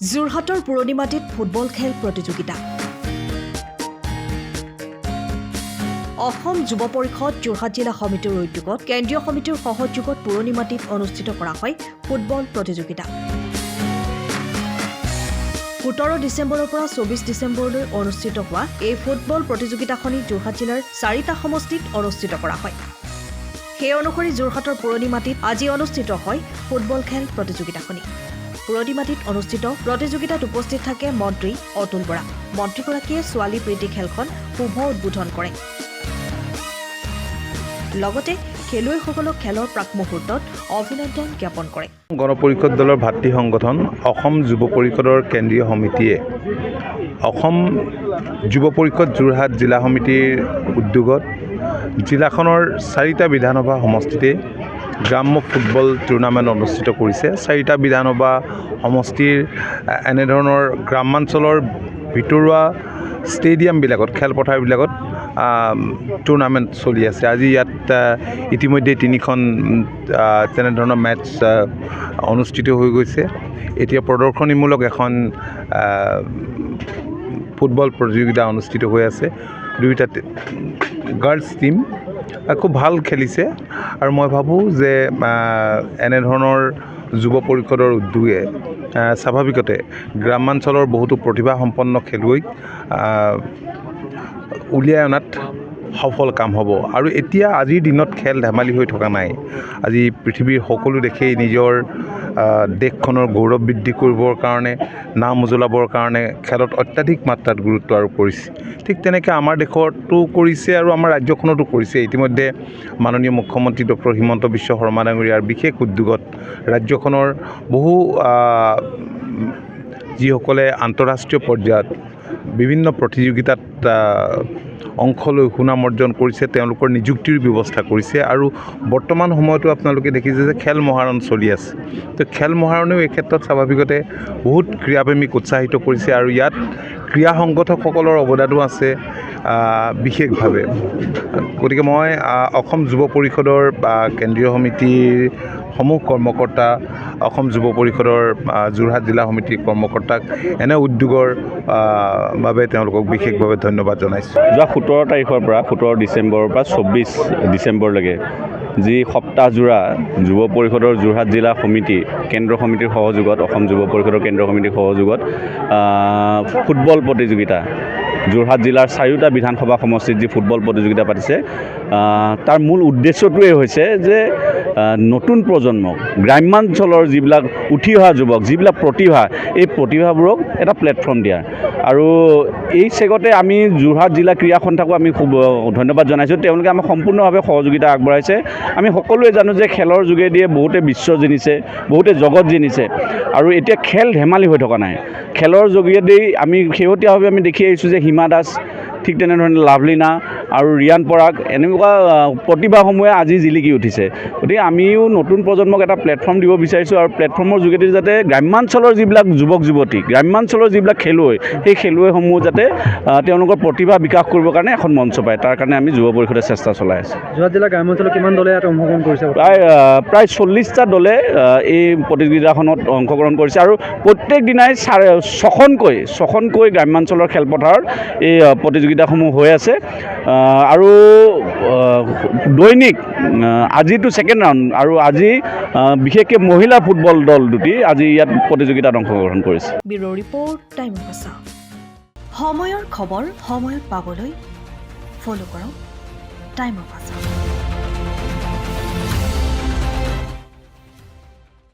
যোৰহাটৰ পুৰণি মাটিত ফুটবল খেল প্ৰতিযোগিতা। অসম যুৱ পৰিষদ যোৰহাট জিলা সমিতিৰ উদ্যোগত কেন্দ্ৰীয় সমিতিৰ সহযোগত পুৰণি মাটিত অনুষ্ঠিত কৰা হয় ফুটবল প্ৰতিযোগিতা। 17 ডিচেম্বৰৰ পৰা 24 ডিচেম্বৰলৈ অনুষ্ঠিত হোৱা এই ফুটবল প্ৰতিযোগিতাখনি যোৰহাট জিলাৰ 4টা সমষ্টিত অনুষ্ঠিত কৰা হয়। সেই অনুসৰি যোৰহাটৰ পুৰণি মাটিত আজি অনুষ্ঠিত হয় ফুটবল খেল প্ৰতিযোগিতাখনি। পুৰণি মাটিত অনুষ্ঠিত প্ৰতিযোগিতাত উপস্থিত থাকে মন্ত্ৰী অতুল বৰা। মন্ত্ৰীগৰাকীয়ে ছোৱালী প্ৰীতি খেলখন শুভ উদ্বোধন কৰে। লগতে খেলুৱৈসকলক খেলৰ প্ৰাক মুহূৰ্তত অভিনন্দন জ্ঞাপন কৰে। গণপৰিষদ দলৰ ভাতৃ সংগঠন অসম যুৱ পৰিষদৰ কেন্দ্ৰীয় সমিতিয়ে অসম যুৱ পৰিষদ যোৰহাট জিলা সমিতিৰ উদ্যোগত জিলাখনৰ 4টা বিধানসভা সমষ্টিতে গ্ৰাম্য ফুটবল টুৰ্ণামেণ্ট অনুষ্ঠিত কৰিছে। 4টা বিধানসভা সমষ্টিৰ এনেধৰণৰ গ্ৰামাঞ্চলৰ ভিতৰুৱা ষ্টেডিয়ামবিলাকত খেলপথাৰবিলাকত টুৰ্ণামেণ্ট চলি আছে। আজি ইয়াত ইতিমধ্যে 3খন তেনেধৰণৰ মেটচ অনুষ্ঠিত হৈ গৈছে। এতিয়া প্ৰদৰ্শনীমূলক এখন ফুটবল প্ৰতিযোগিতা অনুষ্ঠিত হৈ আছে। 2টা গাৰ্লছ টিম খুব ভাল খেলিছে আৰু মই ভাবোঁ যে এনেধৰণৰ যুৱ পৰিষদৰ উদ্যোগে স্বাভাৱিকতে গ্ৰামাঞ্চলৰ বহুতো প্ৰতিভাসম্পন্ন খেলুৱৈক উলিয়াই অনাত সফল কাম হ'ব। আৰু এতিয়া আজিৰ দিনত খেল ধেমালি হৈ থকা নাই। আজি পৃথিৱীৰ সকলো দেশেই নিজৰ দেশখনৰ গৌৰৱ বৃদ্ধি কৰিবৰ কাৰণে, নাম উজ্বলাবৰ কাৰণে খেলত অত্যাধিক মাত্ৰাত গুৰুত্ব আৰোপ কৰিছে। ঠিক তেনেকৈ আমাৰ দেশতো কৰিছে আৰু আমাৰ ৰাজ্যখনতো কৰিছে। ইতিমধ্যে মাননীয় মুখ্যমন্ত্ৰী ডক্টৰ হিমন্ত বিশ্ব শৰ্মা ডাঙৰীয়াৰ বিশেষ উদ্যোগত ৰাজ্যখনৰ বহু যিসকলে আন্তঃৰাষ্ট্ৰীয় পৰ্যায়ত বিভিন্ন প্ৰতিযোগিতাত অংশ লৈ সুনাম অৰ্জন কৰিছে, তেওঁলোকৰ নিযুক্তিৰ ব্যৱস্থা কৰিছে। আৰু বৰ্তমান সময়তো আপোনালোকে দেখিছে যে খেল মহাৰণ চলি আছে। তো খেল মহাৰণেও এই ক্ষেত্ৰত স্বাভাৱিকতে বহুত ক্ৰীড়াপ্ৰেমীক উৎসাহিত কৰিছে আৰু ইয়াত ক্ৰীড়া সংগঠকসকলৰ অৱদানো আছে বিশেষভাৱে। গতিকে মই অসম যুৱ পৰিষদৰ কেন্দ্ৰীয় সমিতিৰ সমূহ কৰ্মকৰ্তা, অসম যুৱ পৰিষদৰ যোৰহাট জিলা সমিতিৰ কৰ্মকৰ্তাক এনে উদ্যোগৰ বাবে তেওঁলোকক বিশেষভাৱে ধন্যবাদ জনাইছোঁ। যোৱা 17 তাৰিখৰ পৰা 17 ডিচেম্বৰৰ পৰা 24 ডিচেম্বৰলৈকে যি সপ্তাহজোৰা যুৱ পৰিষদৰ যোৰহাট জিলা সমিতি কেন্দ্ৰীয় সমিতিৰ সহযোগত, অসম যুৱ পৰিষদৰ কেন্দ্ৰীয় সমিতিৰ সহযোগত ফুটবল প্ৰতিযোগিতা যোৰহাট জিলাৰ 4টা বিধানসভা সমষ্টিত যি ফুটবল প্ৰতিযোগিতা পাতিছে, তাৰ মূল উদ্দেশ্যটোৱেই হৈছে যে নতুন প্ৰজন্মক, গ্ৰাম্যাঞ্চলৰ যিবিলাক উঠি অহা যুৱক, যিবিলাক প্ৰতিভা, এই প্ৰতিভাবোৰক এটা প্লেটফৰ্ম দিয়া। আৰু এই চেগতে আমি যোৰহাট জিলা ক্ৰীড়া সন্থাকো আমি খুব ধন্যবাদ জনাইছোঁ। তেওঁলোকে আমাক সম্পূৰ্ণভাৱে সহযোগিতা আগবঢ়াইছে। আমি সকলোৱে জানো যে খেলৰ যোগেদিয়ে বহুতে বিশ্ব জিনিছে, বহুতে জগত জিনিছে আৰু এতিয়া খেল ধেমালি হৈ থকা নাই। খেলৰ যোগেদি আমি শেহতীয়াভাৱে আমি দেখি আহিছোঁ যে হিমা দাস, ঠিক তেনেধৰণে লাভলীনা আৰু ৰিয়ান পৰাগ, এনেকুৱা প্ৰতিভাসমূহে আজি জিলিকি উঠিছে। গতিকে আমিও নতুন প্ৰজন্মক এটা প্লেটফৰ্ম দিব বিচাৰিছোঁ আৰু প্লেটফৰ্মৰ যোগেদি যাতে গ্ৰাম্যাঞ্চলৰ যিবিলাক যুৱক যুৱতী, গ্ৰাম্যাঞ্চলৰ যিবিলাক খেলুৱৈ, সেই খেলুৱৈসমূহ যাতে তেওঁলোকৰ প্ৰতিভা বিকাশ কৰিবৰ কাৰণে এখন মঞ্চ পায়, তাৰ কাৰণে আমি যুৱ পৰিষদে চেষ্টা চলাই আছোঁ। যোৰহাট জিলা গ্ৰাম্যাঞ্চলৰ কিমান দলে ইয়াত অংশগ্ৰহণ কৰিছে? প্ৰায় 40টা দলে এই প্ৰতিযোগিতাখনত অংশগ্ৰহণ কৰিছে আৰু প্ৰত্যেক দিনাই 6খনকৈ গ্ৰাম্যাঞ্চলৰ খেলপথাৰত এই প্ৰতিযোগিতাসমূহ হৈ আছে। আৰু দৈনিক আজিতো ছেকেণ্ড ৰাউণ্ড আৰু আজি বিশেষকৈ মহিলা ফুটবল দল দুটি আজি ইয়াত প্ৰতিযোগিতাত অংশগ্ৰহণ কৰিছে। ব্যুৰ' ৰিপৰ্ট, টাইম অফ আছা। সময়ৰ খবৰ সময়ত পাবলৈ ফ'ল' কৰক টাইম অফ আছা।